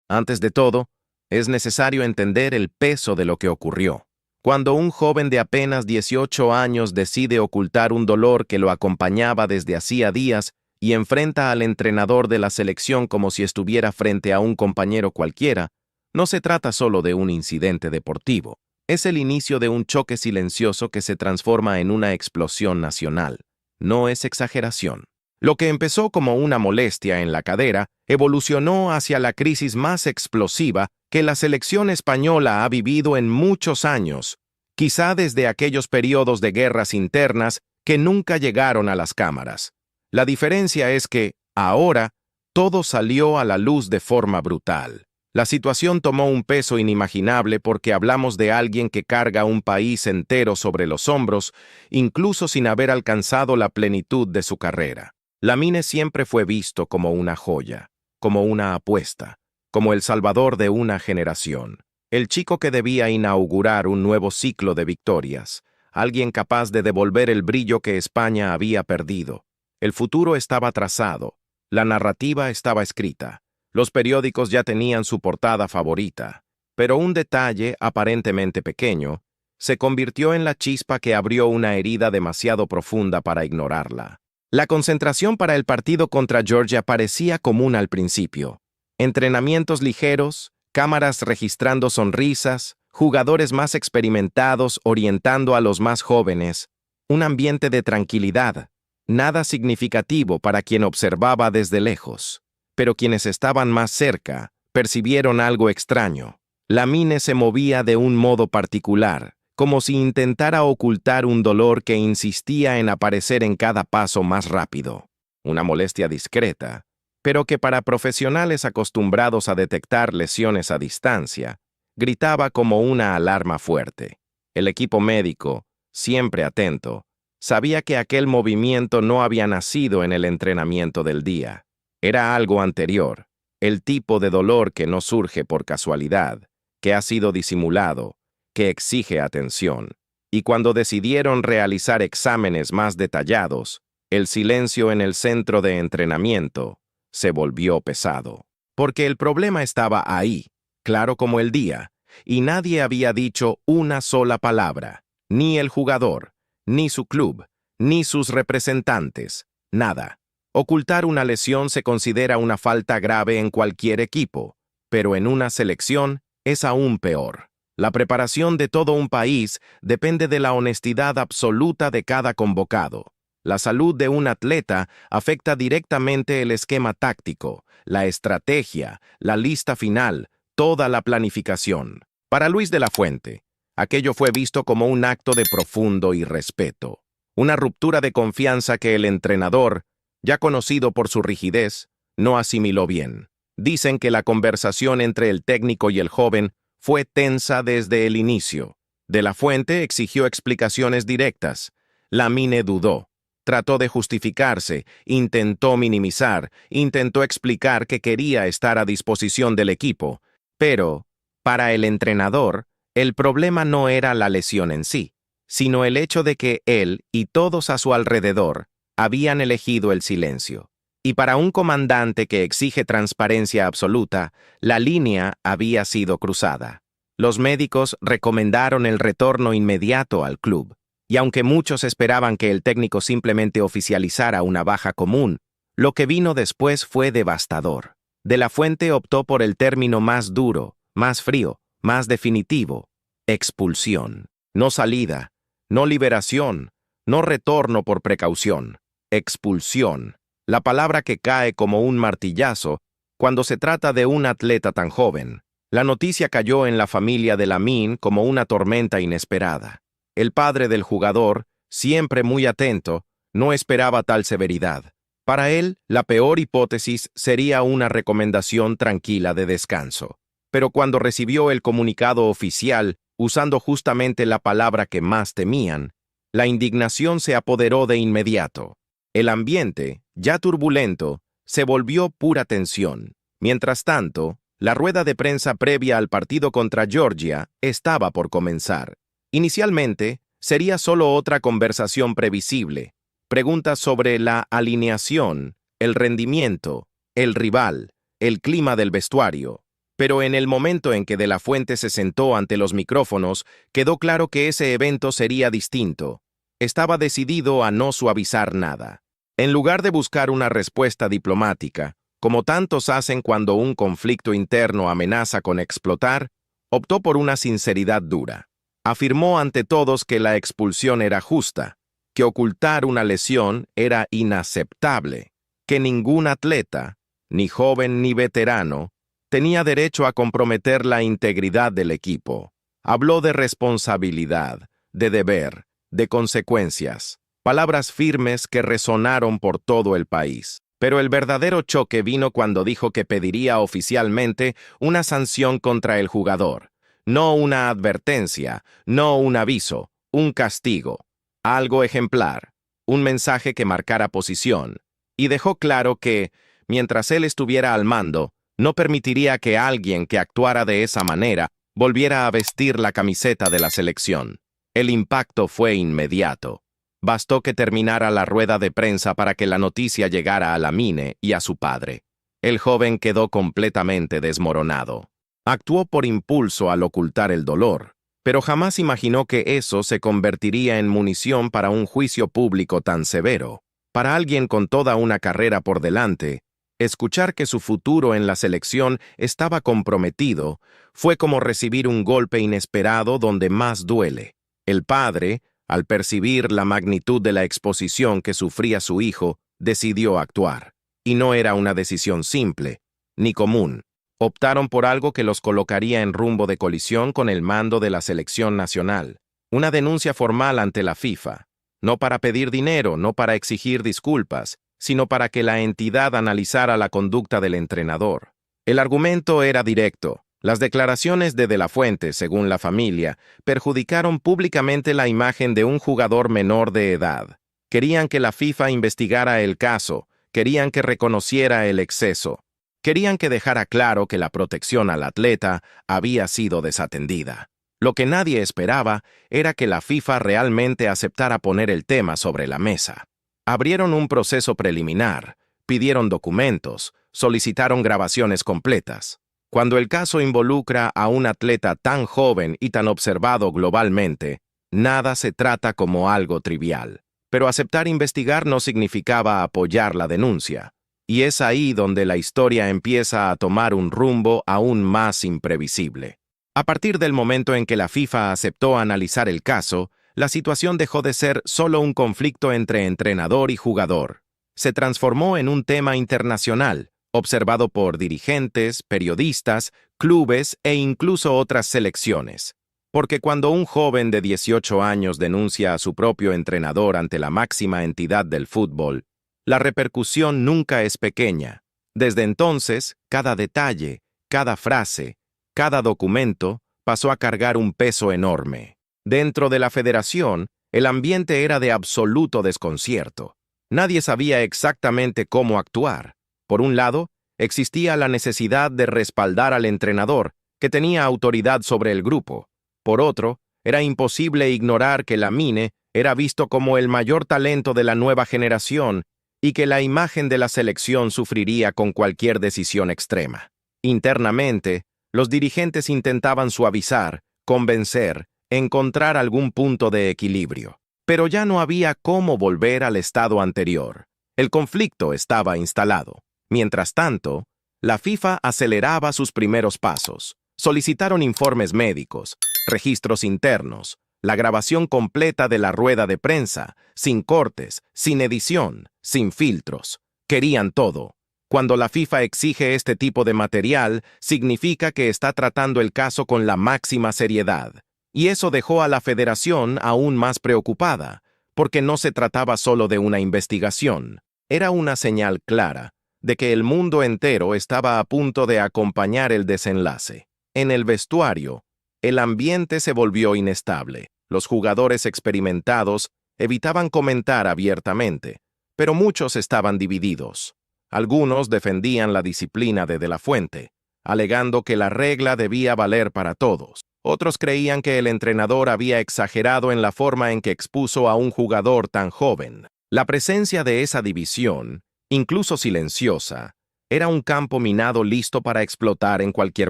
Antes de todo, es necesario entender el peso de lo que ocurrió. Cuando un joven de apenas 18 años decide ocultar un dolor que lo acompañaba desde hacía días y enfrenta al entrenador de la selección como si estuviera frente a un compañero cualquiera, no se trata solo de un incidente deportivo. Es el inicio de un choque silencioso que se transforma en una explosión nacional. No es exageración. Lo que empezó como una molestia en la cadera evolucionó hacia la crisis más explosiva que la selección española ha vivido en muchos años, quizá desde aquellos periodos de guerras internas que nunca llegaron a las cámaras. La diferencia es que, ahora, todo salió a la luz de forma brutal. La situación tomó un peso inimaginable porque hablamos de alguien que carga un país entero sobre los hombros, incluso sin haber alcanzado la plenitud de su carrera. Lamine siempre fue visto como una joya, como una apuesta, como el salvador de una generación, el chico que debía inaugurar un nuevo ciclo de victorias, alguien capaz de devolver el brillo que España había perdido. El futuro estaba trazado, la narrativa estaba escrita, los periódicos ya tenían su portada favorita, pero un detalle aparentemente pequeño se convirtió en la chispa que abrió una herida demasiado profunda para ignorarla. La concentración para el partido contra Georgia parecía común al principio. Entrenamientos ligeros, cámaras registrando sonrisas, jugadores más experimentados orientando a los más jóvenes, un ambiente de tranquilidad, nada significativo para quien observaba desde lejos. Pero quienes estaban más cerca percibieron algo extraño. Lamine se movía de un modo particular, como si intentara ocultar un dolor que insistía en aparecer en cada paso más rápido. Una molestia discreta, pero que para profesionales acostumbrados a detectar lesiones a distancia, gritaba como una alarma fuerte. El equipo médico, siempre atento, sabía que aquel movimiento no había nacido en el entrenamiento del día. Era algo anterior, el tipo de dolor que no surge por casualidad, que ha sido disimulado, que exige atención. Y cuando decidieron realizar exámenes más detallados, el silencio en el centro de entrenamiento se volvió pesado. Porque el problema estaba ahí, claro como el día, y nadie había dicho una sola palabra, ni el jugador, ni su club, ni sus representantes, nada. Ocultar una lesión se considera una falta grave en cualquier equipo, pero en una selección es aún peor. La preparación de todo un país depende de la honestidad absoluta de cada convocado. La salud de un atleta afecta directamente el esquema táctico, la estrategia, la lista final, toda la planificación. Para Luis de la Fuente, aquello fue visto como un acto de profundo irrespeto, una ruptura de confianza que el entrenador, ya conocido por su rigidez, no asimiló bien. Dicen que la conversación entre el técnico y el joven fue tensa desde el inicio. De la Fuente exigió explicaciones directas. Lamine dudó. Trató de justificarse, intentó minimizar, intentó explicar que quería estar a disposición del equipo. Pero, para el entrenador, el problema no era la lesión en sí, sino el hecho de que él y todos a su alrededor habían elegido el silencio. Y para un comandante que exige transparencia absoluta, la línea había sido cruzada. Los médicos recomendaron el retorno inmediato al club, y aunque muchos esperaban que el técnico simplemente oficializara una baja común, lo que vino después fue devastador. De la Fuente optó por el término más duro, más frío, más definitivo: expulsión. No salida, no liberación, no retorno por precaución. Expulsión. La palabra que cae como un martillazo cuando se trata de un atleta tan joven. La noticia cayó en la familia de Lamine como una tormenta inesperada. El padre del jugador, siempre muy atento, no esperaba tal severidad. Para él, la peor hipótesis sería una recomendación tranquila de descanso. Pero cuando recibió el comunicado oficial, usando justamente la palabra que más temían, la indignación se apoderó de inmediato. El ambiente, ya turbulento, se volvió pura tensión. Mientras tanto, la rueda de prensa previa al partido contra Georgia estaba por comenzar. Inicialmente, sería solo otra conversación previsible. Preguntas sobre la alineación, el rendimiento, el rival, el clima del vestuario. Pero en el momento en que De la Fuente se sentó ante los micrófonos, quedó claro que ese evento sería distinto. Estaba decidido a no suavizar nada. En lugar de buscar una respuesta diplomática, como tantos hacen cuando un conflicto interno amenaza con explotar, optó por una sinceridad dura. Afirmó ante todos que la expulsión era justa, que ocultar una lesión era inaceptable, que ningún atleta, ni joven ni veterano, tenía derecho a comprometer la integridad del equipo. Habló de responsabilidad, de deber, de consecuencias, palabras firmes que resonaron por todo el país. Pero el verdadero choque vino cuando dijo que pediría oficialmente una sanción contra el jugador, no una advertencia, no un aviso, un castigo, algo ejemplar, un mensaje que marcara posición, y dejó claro que, mientras él estuviera al mando, no permitiría que alguien que actuara de esa manera volviera a vestir la camiseta de la selección. El impacto fue inmediato. Bastó que terminara la rueda de prensa para que la noticia llegara a Lamine y a su padre. El joven quedó completamente desmoronado. Actuó por impulso al ocultar el dolor, pero jamás imaginó que eso se convertiría en munición para un juicio público tan severo. Para alguien con toda una carrera por delante, escuchar que su futuro en la selección estaba comprometido fue como recibir un golpe inesperado donde más duele. El padre, al percibir la magnitud de la exposición que sufría su hijo, decidió actuar. Y no era una decisión simple, ni común. Optaron por algo que los colocaría en rumbo de colisión con el mando de la selección nacional. Una denuncia formal ante la FIFA. No para pedir dinero, no para exigir disculpas, sino para que la entidad analizara la conducta del entrenador. El argumento era directo. Las declaraciones de la Fuente, según la familia, perjudicaron públicamente la imagen de un jugador menor de edad. Querían que la FIFA investigara el caso, querían que reconociera el exceso, querían que dejara claro que la protección al atleta había sido desatendida. Lo que nadie esperaba era que la FIFA realmente aceptara poner el tema sobre la mesa. Abrieron un proceso preliminar, pidieron documentos, solicitaron grabaciones completas. Cuando el caso involucra a un atleta tan joven y tan observado globalmente, nada se trata como algo trivial. Pero aceptar investigar no significaba apoyar la denuncia. Y es ahí donde la historia empieza a tomar un rumbo aún más imprevisible. A partir del momento en que la FIFA aceptó analizar el caso, la situación dejó de ser solo un conflicto entre entrenador y jugador. Se transformó en un tema internacional, observado por dirigentes, periodistas, clubes e incluso otras selecciones. Porque cuando un joven de 18 años denuncia a su propio entrenador ante la máxima entidad del fútbol, la repercusión nunca es pequeña. Desde entonces, cada detalle, cada frase, cada documento pasó a cargar un peso enorme. Dentro de la federación, el ambiente era de absoluto desconcierto. Nadie sabía exactamente cómo actuar. Por un lado, existía la necesidad de respaldar al entrenador, que tenía autoridad sobre el grupo. Por otro, era imposible ignorar que Lamine era visto como el mayor talento de la nueva generación y que la imagen de la selección sufriría con cualquier decisión extrema. Internamente, los dirigentes intentaban suavizar, convencer, encontrar algún punto de equilibrio. Pero ya no había cómo volver al estado anterior. El conflicto estaba instalado. Mientras tanto, la FIFA aceleraba sus primeros pasos. Solicitaron informes médicos, registros internos, la grabación completa de la rueda de prensa, sin cortes, sin edición, sin filtros. Querían todo. Cuando la FIFA exige este tipo de material, significa que está tratando el caso con la máxima seriedad. Y eso dejó a la federación aún más preocupada, porque no se trataba solo de una investigación. Era una señal clara de que el mundo entero estaba a punto de acompañar el desenlace. En el vestuario, el ambiente se volvió inestable. Los jugadores experimentados evitaban comentar abiertamente, pero muchos estaban divididos. Algunos defendían la disciplina de la Fuente, alegando que la regla debía valer para todos. Otros creían que el entrenador había exagerado en la forma en que expuso a un jugador tan joven. La presencia de esa división, incluso silenciosa, Era un campo minado listo para explotar en cualquier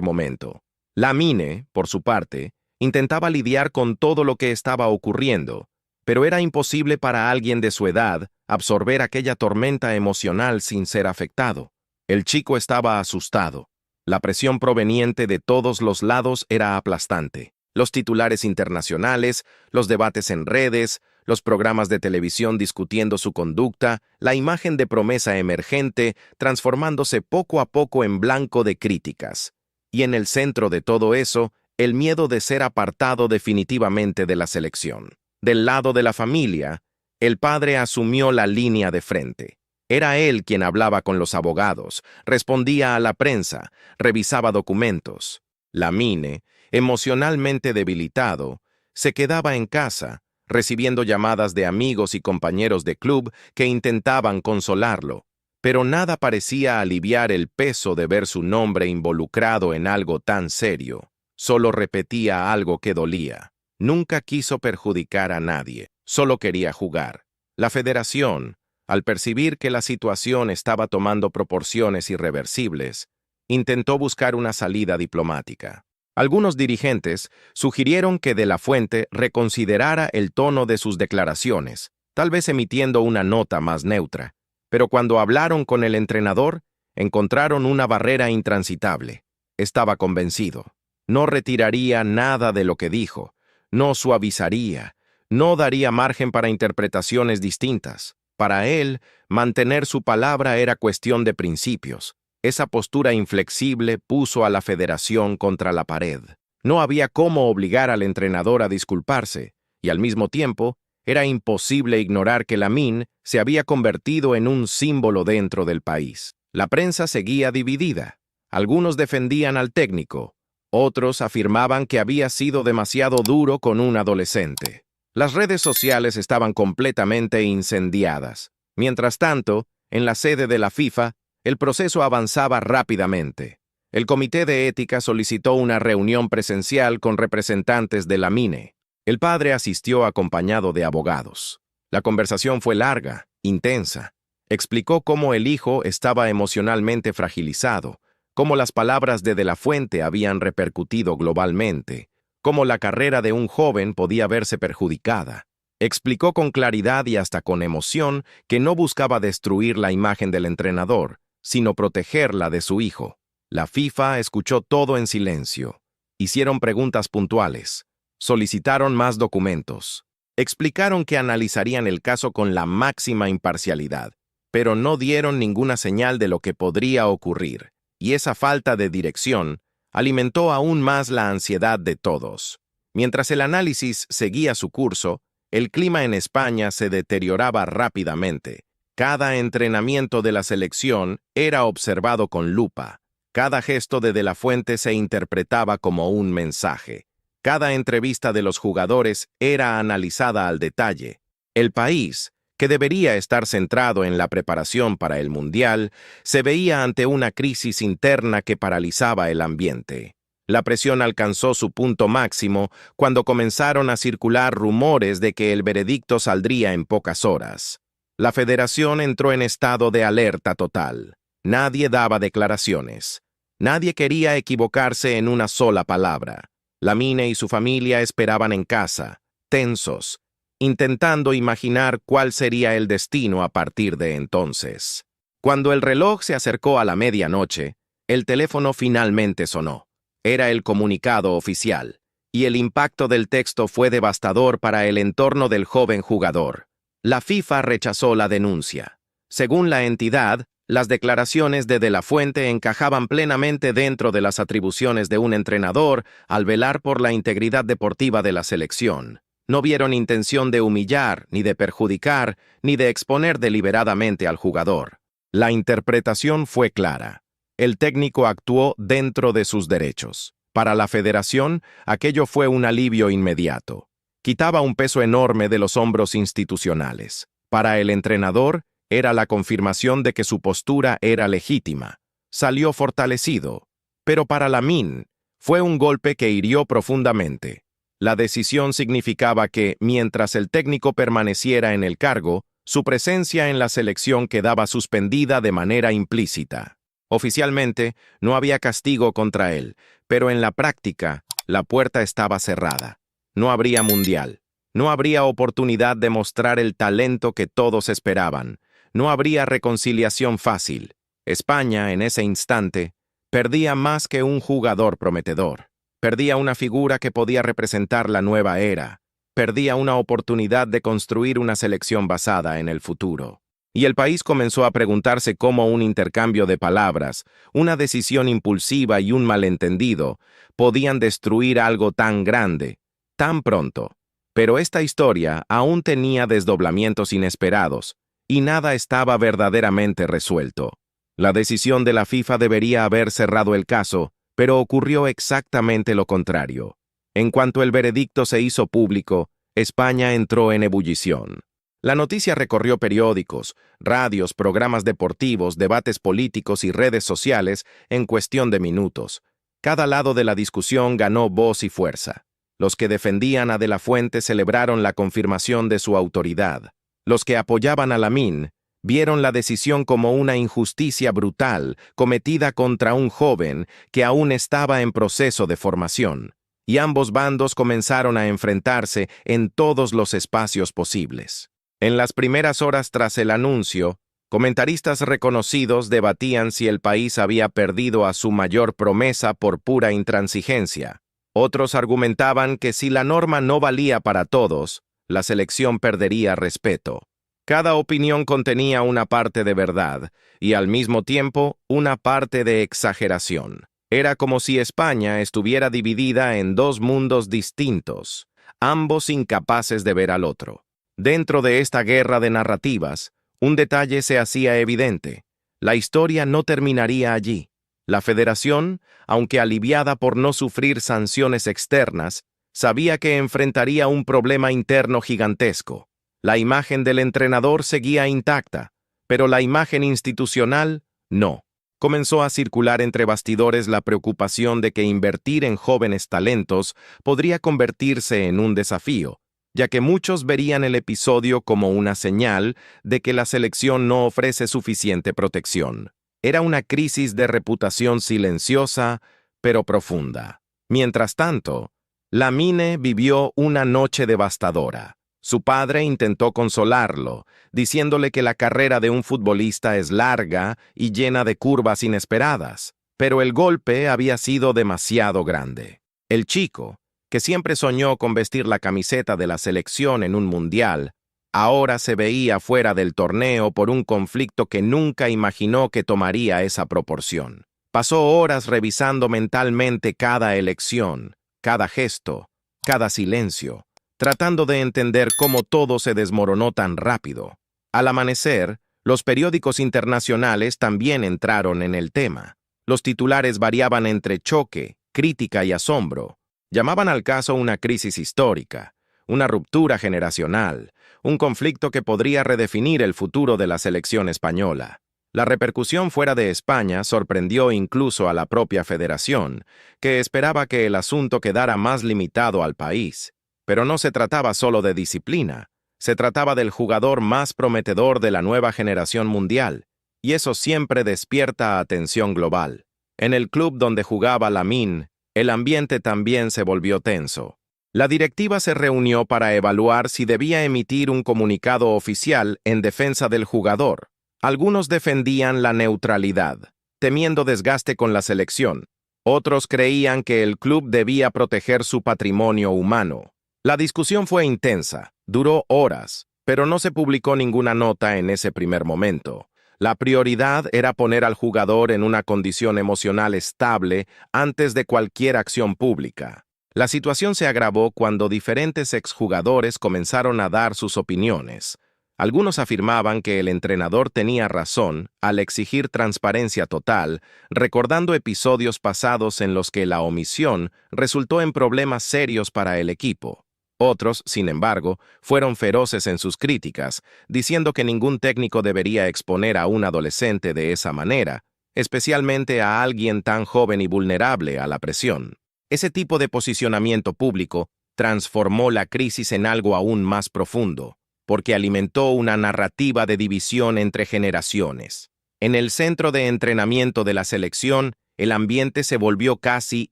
momento. Lamine, por su parte, intentaba lidiar con todo lo que estaba ocurriendo, pero era imposible para alguien de su edad absorber aquella tormenta emocional sin ser afectado. El chico estaba asustado. La presión proveniente de todos los lados era aplastante. Los titulares internacionales, los debates en redes, los programas de televisión discutiendo su conducta, la imagen de promesa emergente transformándose poco a poco en blanco de críticas. Y en el centro de todo eso, el miedo de ser apartado definitivamente de la selección. Del lado de la familia, el padre asumió la línea de frente. Era él quien hablaba con los abogados, respondía a la prensa, revisaba documentos. Lamine, emocionalmente debilitado, se quedaba en casa, recibiendo llamadas de amigos y compañeros de club que intentaban consolarlo, pero nada parecía aliviar el peso de ver su nombre involucrado en algo tan serio. Solo repetía algo que dolía. Nunca quiso perjudicar a nadie, solo quería jugar. La federación, al percibir que la situación estaba tomando proporciones irreversibles, intentó buscar una salida diplomática. Algunos dirigentes sugirieron que De la Fuente reconsiderara el tono de sus declaraciones, tal vez emitiendo una nota más neutra, pero cuando hablaron con el entrenador, encontraron una barrera intransitable. Estaba convencido. No retiraría nada de lo que dijo, no suavizaría, no daría margen para interpretaciones distintas. Para él, mantener su palabra era cuestión de principios. Esa postura inflexible puso a la federación contra la pared. No había cómo obligar al entrenador a disculparse, y al mismo tiempo, era imposible ignorar que Lamine se había convertido en un símbolo dentro del país. La prensa seguía dividida. Algunos defendían al técnico, otros afirmaban que había sido demasiado duro con un adolescente. Las redes sociales estaban completamente incendiadas. Mientras tanto, en la sede de la FIFA, el proceso avanzaba rápidamente. El Comité de Ética solicitó una reunión presencial con representantes de Lamine. El padre asistió acompañado de abogados. La conversación fue larga, intensa. Explicó cómo el hijo estaba emocionalmente fragilizado, cómo las palabras de la Fuente habían repercutido globalmente, cómo la carrera de un joven podía verse perjudicada. Explicó con claridad y hasta con emoción que no buscaba destruir la imagen del entrenador, sino protegerla de su hijo. La FIFA escuchó todo en silencio. Hicieron preguntas puntuales. Solicitaron más documentos. Explicaron que analizarían el caso con la máxima imparcialidad, pero no dieron ninguna señal de lo que podría ocurrir, y esa falta de dirección alimentó aún más la ansiedad de todos. Mientras el análisis seguía su curso, el clima en España se deterioraba rápidamente. Cada entrenamiento de la selección era observado con lupa. Cada gesto de la Fuente se interpretaba como un mensaje. Cada entrevista de los jugadores era analizada al detalle. El país, que debería estar centrado en la preparación para el Mundial, se veía ante una crisis interna que paralizaba el ambiente. La presión alcanzó su punto máximo cuando comenzaron a circular rumores de que el veredicto saldría en pocas horas. La federación entró en estado de alerta total. Nadie daba declaraciones. Nadie quería equivocarse en una sola palabra. Lamine y su familia esperaban en casa, tensos, intentando imaginar cuál sería el destino a partir de entonces. Cuando el reloj se acercó a la medianoche, el teléfono finalmente sonó. Era el comunicado oficial, y el impacto del texto fue devastador para el entorno del joven jugador. La FIFA rechazó la denuncia. Según la entidad, las declaraciones de la Fuente encajaban plenamente dentro de las atribuciones de un entrenador al velar por la integridad deportiva de la selección. No vieron intención de humillar, ni de perjudicar, ni de exponer deliberadamente al jugador. La interpretación fue clara. El técnico actuó dentro de sus derechos. Para la federación, aquello fue un alivio inmediato. Quitaba un peso enorme de los hombros institucionales. Para el entrenador, era la confirmación de que su postura era legítima. Salió fortalecido. Pero para Lamine, fue un golpe que hirió profundamente. La decisión significaba que, mientras el técnico permaneciera en el cargo, su presencia en la selección quedaba suspendida de manera implícita. Oficialmente, no había castigo contra él, pero en la práctica, la puerta estaba cerrada. No habría mundial. No habría oportunidad de mostrar el talento que todos esperaban. No habría reconciliación fácil. España, en ese instante, perdía más que un jugador prometedor. Perdía una figura que podía representar la nueva era. Perdía una oportunidad de construir una selección basada en el futuro. Y el país comenzó a preguntarse cómo un intercambio de palabras, una decisión impulsiva y un malentendido podían destruir algo tan grande, tan pronto. Pero esta historia aún tenía desdoblamientos inesperados, y nada estaba verdaderamente resuelto. La decisión de la FIFA debería haber cerrado el caso, pero ocurrió exactamente lo contrario. En cuanto el veredicto se hizo público, España entró en ebullición. La noticia recorrió periódicos, radios, programas deportivos, debates políticos y redes sociales en cuestión de minutos. Cada lado de la discusión ganó voz y fuerza. Los que defendían a De la Fuente celebraron la confirmación de su autoridad. Los que apoyaban a Lamine vieron la decisión como una injusticia brutal cometida contra un joven que aún estaba en proceso de formación, y ambos bandos comenzaron a enfrentarse en todos los espacios posibles. En las primeras horas tras el anuncio, comentaristas reconocidos debatían si el país había perdido a su mayor promesa por pura intransigencia. Otros argumentaban que si la norma no valía para todos, la selección perdería respeto. Cada opinión contenía una parte de verdad y al mismo tiempo una parte de exageración. Era como si España estuviera dividida en dos mundos distintos, ambos incapaces de ver al otro. Dentro de esta guerra de narrativas, un detalle se hacía evidente. La historia no terminaría allí. La Federación, aunque aliviada por no sufrir sanciones externas, sabía que enfrentaría un problema interno gigantesco. La imagen del entrenador seguía intacta, pero la imagen institucional no. Comenzó a circular entre bastidores la preocupación de que invertir en jóvenes talentos podría convertirse en un desafío, ya que muchos verían el episodio como una señal de que la selección no ofrece suficiente protección. Era una crisis de reputación silenciosa, pero profunda. Mientras tanto, Lamine vivió una noche devastadora. Su padre intentó consolarlo, diciéndole que la carrera de un futbolista es larga y llena de curvas inesperadas, pero el golpe había sido demasiado grande. El chico, que siempre soñó con vestir la camiseta de la selección en un mundial, ahora se veía fuera del torneo por un conflicto que nunca imaginó que tomaría esa proporción. Pasó horas revisando mentalmente cada elección, cada gesto, cada silencio, tratando de entender cómo todo se desmoronó tan rápido. Al amanecer, los periódicos internacionales también entraron en el tema. Los titulares variaban entre choque, crítica y asombro. Llamaban al caso una crisis histórica, una ruptura generacional, un conflicto que podría redefinir el futuro de la selección española. La repercusión fuera de España sorprendió incluso a la propia federación, que esperaba que el asunto quedara más limitado al país. Pero no se trataba solo de disciplina, se trataba del jugador más prometedor de la nueva generación mundial, y eso siempre despierta atención global. En el club donde jugaba Lamine, el ambiente también se volvió tenso. La directiva se reunió para evaluar si debía emitir un comunicado oficial en defensa del jugador. Algunos defendían la neutralidad, temiendo desgaste con la selección. Otros creían que el club debía proteger su patrimonio humano. La discusión fue intensa, duró horas, pero no se publicó ninguna nota en ese primer momento. La prioridad era poner al jugador en una condición emocional estable antes de cualquier acción pública. La situación se agravó cuando diferentes exjugadores comenzaron a dar sus opiniones. Algunos afirmaban que el entrenador tenía razón al exigir transparencia total, recordando episodios pasados en los que la omisión resultó en problemas serios para el equipo. Otros, sin embargo, fueron feroces en sus críticas, diciendo que ningún técnico debería exponer a un adolescente de esa manera, especialmente a alguien tan joven y vulnerable a la presión. Ese tipo de posicionamiento público transformó la crisis en algo aún más profundo, porque alimentó una narrativa de división entre generaciones. En el centro de entrenamiento de la selección, el ambiente se volvió casi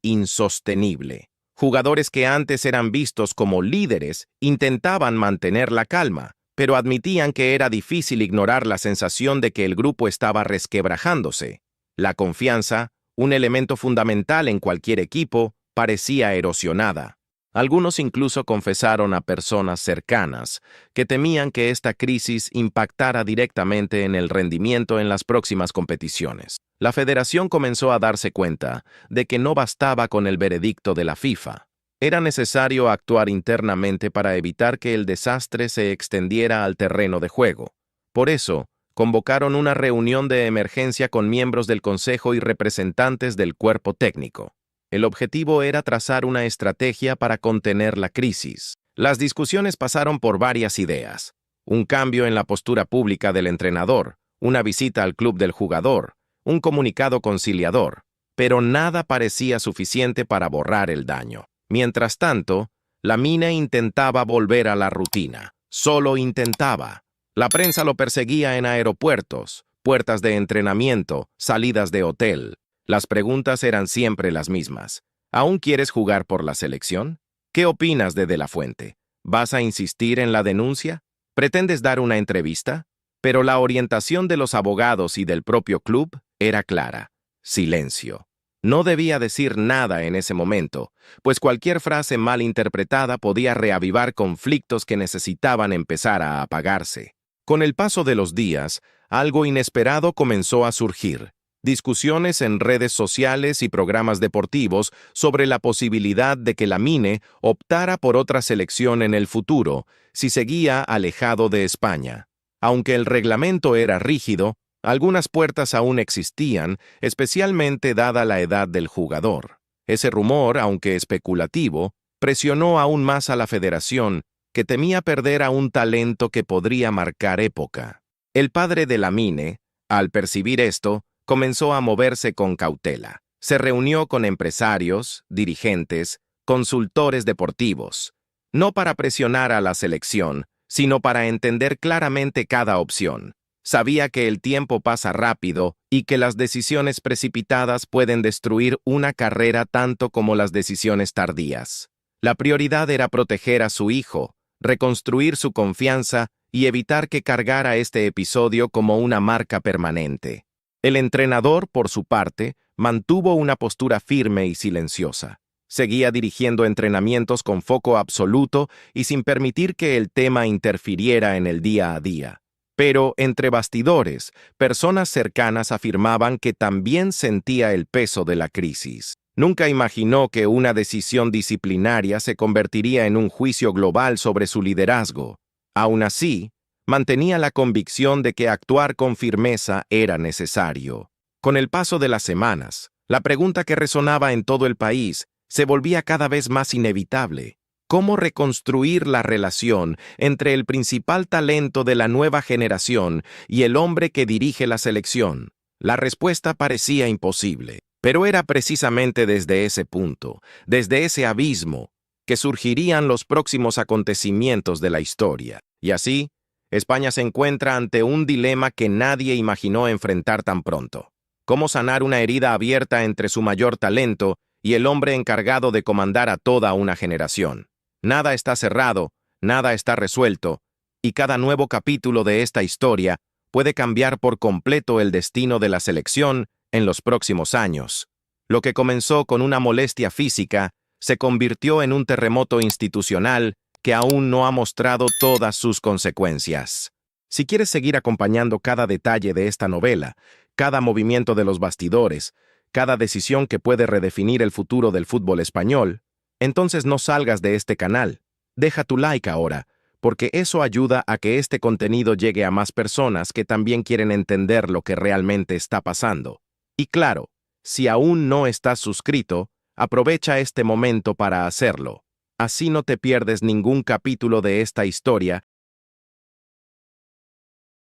insostenible. Jugadores que antes eran vistos como líderes intentaban mantener la calma, pero admitían que era difícil ignorar la sensación de que el grupo estaba resquebrajándose. La confianza, un elemento fundamental en cualquier equipo, parecía erosionada. Algunos incluso confesaron a personas cercanas que temían que esta crisis impactara directamente en el rendimiento en las próximas competiciones. La federación comenzó a darse cuenta de que no bastaba con el veredicto de la FIFA. Era necesario actuar internamente para evitar que el desastre se extendiera al terreno de juego. Por eso, convocaron una reunión de emergencia con miembros del Consejo y representantes del cuerpo técnico. El objetivo era trazar una estrategia para contener la crisis. Las discusiones pasaron por varias ideas: un cambio en la postura pública del entrenador, una visita al club del jugador, un comunicado conciliador, pero nada parecía suficiente para borrar el daño. Mientras tanto, Lamine intentaba volver a la rutina. Solo intentaba. La prensa lo perseguía en aeropuertos, puertas de entrenamiento, salidas de hotel. Las preguntas eran siempre las mismas. ¿Aún quieres jugar por la selección? ¿Qué opinas de la Fuente? ¿Vas a insistir en la denuncia? ¿Pretendes dar una entrevista? Pero la orientación de los abogados y del propio club era clara: silencio. No debía decir nada en ese momento, pues cualquier frase mal interpretada podía reavivar conflictos que necesitaban empezar a apagarse. Con el paso de los días, algo inesperado comenzó a surgir. Discusiones en redes sociales y programas deportivos sobre la posibilidad de que Lamine optara por otra selección en el futuro si seguía alejado de España. Aunque el reglamento era rígido, algunas puertas aún existían, especialmente dada la edad del jugador. Ese rumor, aunque especulativo, presionó aún más a la federación, que temía perder a un talento que podría marcar época. El padre de Lamine, al percibir esto, comenzó a moverse con cautela. Se reunió con empresarios, dirigentes, consultores deportivos, no para presionar a la selección, sino para entender claramente cada opción. Sabía que el tiempo pasa rápido y que las decisiones precipitadas pueden destruir una carrera tanto como las decisiones tardías. La prioridad era proteger a su hijo, reconstruir su confianza y evitar que cargara este episodio como una marca permanente. El entrenador, por su parte, mantuvo una postura firme y silenciosa. Seguía dirigiendo entrenamientos con foco absoluto y sin permitir que el tema interfiriera en el día a día. Pero, entre bastidores, personas cercanas afirmaban que también sentía el peso de la crisis. Nunca imaginó que una decisión disciplinaria se convertiría en un juicio global sobre su liderazgo. Aún así, mantenía la convicción de que actuar con firmeza era necesario. Con el paso de las semanas, la pregunta que resonaba en todo el país se volvía cada vez más inevitable: ¿cómo reconstruir la relación entre el principal talento de la nueva generación y el hombre que dirige la selección? La respuesta parecía imposible, pero era precisamente desde ese punto, desde ese abismo, que surgirían los próximos acontecimientos de la historia. Y así, España se encuentra ante un dilema que nadie imaginó enfrentar tan pronto: ¿cómo sanar una herida abierta entre su mayor talento y el hombre encargado de comandar a toda una generación? Nada está cerrado, nada está resuelto, y cada nuevo capítulo de esta historia puede cambiar por completo el destino de la selección en los próximos años. Lo que comenzó con una molestia física se convirtió en un terremoto institucional que aún no ha mostrado todas sus consecuencias. Si quieres seguir acompañando cada detalle de esta novela, cada movimiento de los bastidores, cada decisión que puede redefinir el futuro del fútbol español, entonces no salgas de este canal. Deja tu like ahora, porque eso ayuda a que este contenido llegue a más personas que también quieren entender lo que realmente está pasando. Y claro, si aún no estás suscrito, aprovecha este momento para hacerlo. Así no te pierdes ningún capítulo de esta historia